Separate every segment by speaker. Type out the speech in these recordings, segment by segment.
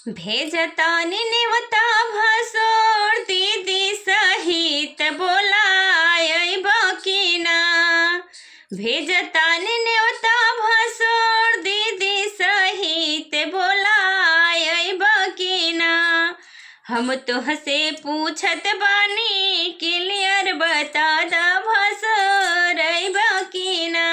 Speaker 1: भेजतानी नेवता भसोर दीदी सहित बोलायब की ना। भेजतानी नेवता भसोर दीदी सहित बोलायब की ना। हम तोहसे पूछत बानी क्लियर बता द भसोरब की ना।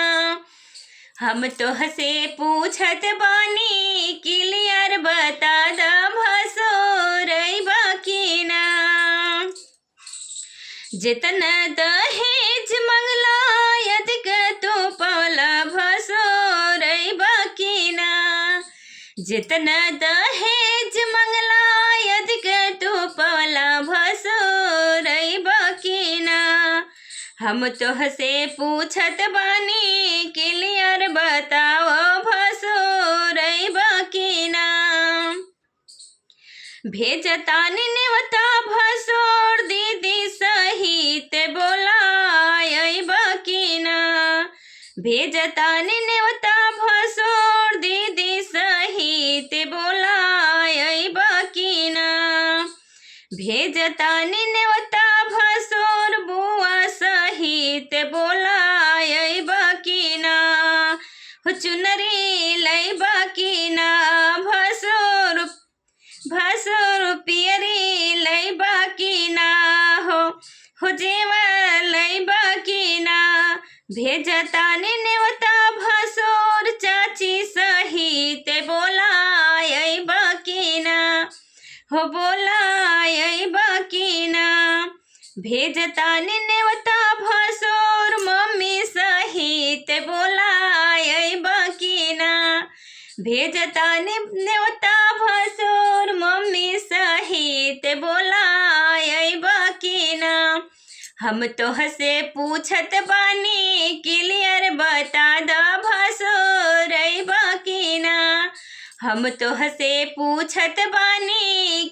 Speaker 1: हम तोहसे पूछत बानी क्लियर बता द भसोरब की ना। जितना दहेज मंगला यदिक तो पौला भसोरब की ना। जितना दहेज मंगला यदिक तो पौला भसोरब की ना। हम तोहसे पूछत बानी क्लियर बताओ भसोरब की ना। भेजतानी नेवता भसोर दीदी सहित बोलायब की ना। भेजतानी नेवता भसोर दीदी सहित बोलायब की ना। भेजतानी नेवता भसोर बुआ सहित बोलायब की ना। हो चुनरी लैब की ना। भसोर पियरी लैब की ना। हो जेवर लैब की ना। भेजतानी नेवता भसोर चाची सहित बोलायब की ना। हो बोलायब की ना। भेजतानी नेवता भसोर मम्मी सहित बोलायब की ना। भेजतानी नेवता भसोर मम्मी सहित बोलायब की ना। हम तोहसे पूछत बानी क्लियर बता द भसोरब की ना। हम तोहसे पूछत बानी